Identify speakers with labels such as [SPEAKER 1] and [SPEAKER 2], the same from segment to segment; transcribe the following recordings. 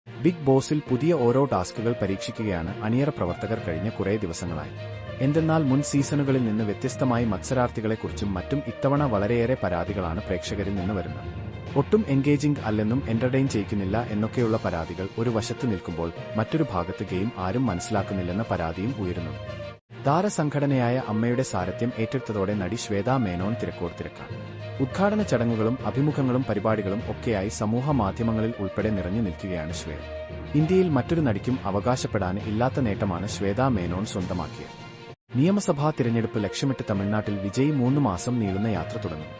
[SPEAKER 1] Big ബോസിൽ പുതിയ ഓരോ ടാസ്കുകൾ പരീക്ഷിക്കുകയാണ് അണിയറ പ്രവർത്തകർ കഴിഞ്ഞ കുറേ ദിവസങ്ങളായി. എന്തെന്നാൽ മുൻ സീസണുകളിൽ നിന്ന് വ്യത്യസ്തമായി മത്സരാർത്ഥികളെക്കുറിച്ചും മറ്റും ഇത്തവണ വളരെയേറെ പരാതികളാണ് പ്രേക്ഷകരിൽ നിന്ന് വരുന്നത്. ഒട്ടും എൻഗേജിംഗ് അല്ലെന്നും എന്റർടൈൻ ചെയ്യിക്കുന്നില്ല എന്നൊക്കെയുള്ള പരാതികൾ ഒരു വശത്ത് നിൽക്കുമ്പോൾ മറ്റൊരു ഭാഗത്ത് ഗെയിം ആരും മനസ്സിലാക്കുന്നില്ലെന്ന പരാതിയും ഉയരുന്നു. താരസംഘടനയായ അമ്മയുടെ സാരഥ്യം ഏറ്റെടുത്തതോടെ നടി ശ്വേതാ മേനോൻ തിരക്കാണ്. ഉദ്ഘാടന ചടങ്ങുകളും അഭിമുഖങ്ങളും പരിപാടികളും ഒക്കെയായി സമൂഹ മാധ്യമങ്ങളിൽ ഉൾപ്പെടെ നിറഞ്ഞു നിൽക്കുകയാണ് ശ്വേത. ഇന്ത്യയിൽ മറ്റൊരു നടിക്കും അവകാശപ്പെടാൻ ഇല്ലാത്ത നേട്ടമാണ് ശ്വേതാ മേനോൻ സ്വന്തമാക്കിയത്. നിയമസഭാ തിരഞ്ഞെടുപ്പ് ലക്ഷ്യമിട്ട് തമിഴ്നാട്ടിൽ വിജയ് 3 മാസം നീളുന്ന യാത്ര തുടങ്ങും.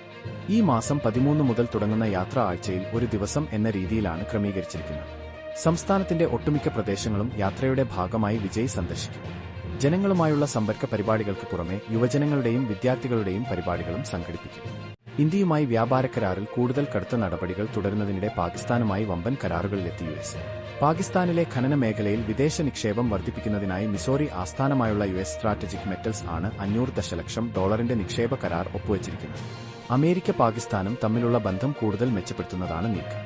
[SPEAKER 1] ഈ മാസം 13 മുതൽ തുടങ്ങുന്ന യാത്ര ആഴ്ചയിൽ ഒരു ദിവസം എന്ന രീതിയിലാണ് ക്രമീകരിച്ചിരിക്കുന്നത്. സംസ്ഥാനത്തിന്റെ ഒട്ടുമിക്ക പ്രദേശങ്ങളും യാത്രയുടെ ഭാഗമായി വിജയ് സന്ദർശിക്കും. ജനങ്ങളുമായുള്ള സമ്പർക്ക പരിപാടികൾക്ക് പുറമെ യുവജനങ്ങളുടെയും വിദ്യാർത്ഥികളുടെയും പരിപാടികളും സംഘടിപ്പിക്കും. ഇന്ത്യയുമായി വ്യാപാര കരാറിൽ കൂടുതൽ കടുത്ത നടപടികൾ തുടരുന്നതിനിടെ പാകിസ്ഥാനുമായി വമ്പൻ കരാറുകളിലെത്തി യുഎസ്. പാകിസ്ഥാനിലെ ഖനന മേഖലയിൽ വിദേശ നിക്ഷേപം വർദ്ധിപ്പിക്കുന്നതിനായി മിസോറി ആസ്ഥാനമായുള്ള യുഎസ് സ്ട്രാറ്റജിക് മെറ്റൽസ് ആണ് $500 ദശലക്ഷം നിക്ഷേപ കരാർ ഒപ്പുവച്ചിരിക്കുന്നത്. അമേരിക്ക പാകിസ്ഥാനും തമ്മിലുള്ള ബന്ധം കൂടുതൽ മെച്ചപ്പെടുത്തുന്നതാണ് നീക്കം.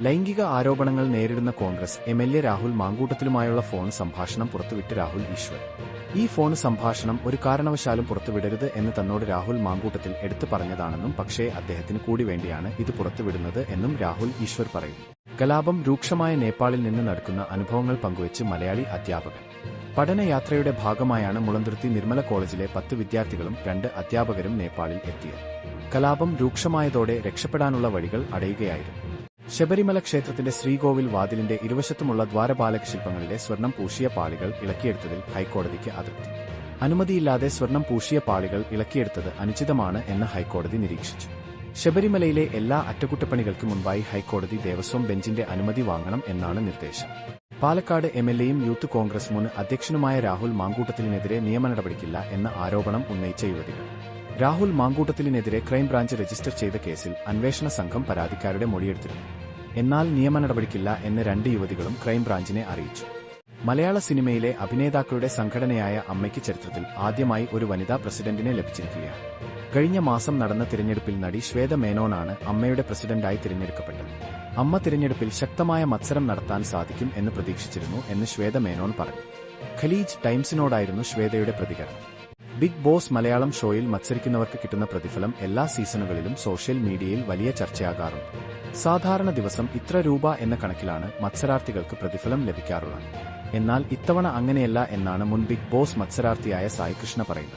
[SPEAKER 1] ലൈംഗിക ആരോപണങ്ങൾ നേരിടുന്ന കോൺഗ്രസ് എംഎൽഎ രാഹുൽ മാങ്കൂട്ടത്തിലുമായുള്ള ഫോൺ സംഭാഷണം പുറത്തുവിട്ട് രാഹുൽ ഈശ്വർ. ഈ ഫോൺ സംഭാഷണം ഒരു കാരണവശാലും പുറത്തുവിടരുത് എന്ന് തന്നോട് രാഹുൽ മാങ്കൂട്ടത്തിൽ എടുത്തു പറഞ്ഞതാണെന്നും പക്ഷേ അദ്ദേഹത്തിന് കൂടി വേണ്ടിയാണ് ഇത് പുറത്തുവിടുന്നത് എന്നും രാഹുൽ ഈശ്വർ പറയുന്നു. കലാപം രൂക്ഷമായ നേപ്പാളിൽ നിന്ന് നടക്കുന്ന അനുഭവങ്ങൾ പങ്കുവച്ച് മലയാളി അധ്യാപകൻ. പഠനയാത്രയുടെ ഭാഗമായാണ് മുളന്തുരുത്തി നിർമ്മല കോളേജിലെ 10 വിദ്യാർത്ഥികളും 2 അധ്യാപകരും നേപ്പാളിൽ എത്തിയത്. കലാപം രൂക്ഷമായതോടെ രക്ഷപ്പെടാനുള്ള വഴികൾ അടയുകയായിരുന്നു. ശബരിമല ക്ഷേത്രത്തിന്റെ ശ്രീകോവിൽ വാതിലിന്റെ ഇരുവശത്തുമുള്ള ദ്വാരപാലക ശില്പങ്ങളിലെ സ്വർണം പൂശിയ പാളികൾ ഇളക്കിയെടുത്തതിൽ ഹൈക്കോടതിക്ക് അതൃപ്തി. അനുമതിയില്ലാതെ സ്വർണം പൂശിയ പാളികൾ ഇളക്കിയെടുത്തത് അനുചിതമാണ് എന്ന് ഹൈക്കോടതി നിരീക്ഷിച്ചു. ശബരിമലയിലെ എല്ലാ അറ്റകുറ്റപ്പണികൾക്ക് മുൻപായി ഹൈക്കോടതി ദേവസ്വം ബെഞ്ചിന്റെ അനുമതി വാങ്ങണം എന്നാണ് നിർദ്ദേശം. പാലക്കാട് എംഎൽഎയും യൂത്ത് കോൺഗ്രസ് മുൻ അധ്യക്ഷനുമായ രാഹുൽ മാങ്കൂട്ടത്തിലിനെതിരെ നിയമ നടപടിക്കില്ല എന്ന ആരോപണം ഉന്നയിച്ച യുവതികൾ. രാഹുൽ മാങ്കൂട്ടത്തിലിനെതിരെ ക്രൈംബ്രാഞ്ച് രജിസ്റ്റർ ചെയ്ത കേസിൽ അന്വേഷണ സംഘം പരാതിക്കാരുടെ മൊഴിയെടുത്തിരുന്നു. എന്നാൽ നിയമ നടപടിക്കില്ല എന്ന് 2 യുവതികളും ക്രൈംബ്രാഞ്ചിനെ അറിയിച്ചു. മലയാള സിനിമയിലെ അഭിനേതാക്കളുടെ സംഘടനയായ അമ്മയ്ക്ക് ചരിത്രത്തിൽ ആദ്യമായി ഒരു വനിതാ പ്രസിഡന്റിനെ ലഭിച്ചിരിക്കുകയാണ്. കഴിഞ്ഞ മാസം നടന്ന തിരഞ്ഞെടുപ്പിൽ നടി ശ്വേത മേനോനാണ് അമ്മയുടെ പ്രസിഡന്റായി തിരഞ്ഞെടുക്കപ്പെട്ടത്. അമ്മ തിരഞ്ഞെടുപ്പിൽ ശക്തമായ മത്സരം നടത്താൻ സാധിക്കും എന്ന് പ്രതീക്ഷിച്ചിരുന്നു എന്ന് ശ്വേത മേനോൻ പറഞ്ഞു. ഖലീജ് ടൈംസിനോടായിരുന്നു ശ്വേതയുടെ പ്രതികരണം. ബിഗ് ബോസ് മലയാളം ഷോയിൽ മത്സരിക്കുന്നവർക്ക് കിട്ടുന്ന പ്രതിഫലം എല്ലാ സീസണുകളിലും സോഷ്യൽ മീഡിയയിൽ വലിയ ചർച്ചയാകാറുണ്ട്. സാധാരണ ദിവസം ഇത്ര രൂപ എന്ന കണക്കിലാണ് മത്സരാർത്ഥികൾക്ക് പ്രതിഫലം ലഭിക്കാറുള്ളത്. എന്നാൽ ഇത്തവണ അങ്ങനെയല്ല എന്നാണ് മുൻ ബിഗ് ബോസ് മത്സരാർത്ഥിയായ സായി കൃഷ്ണ പറയുന്നത്.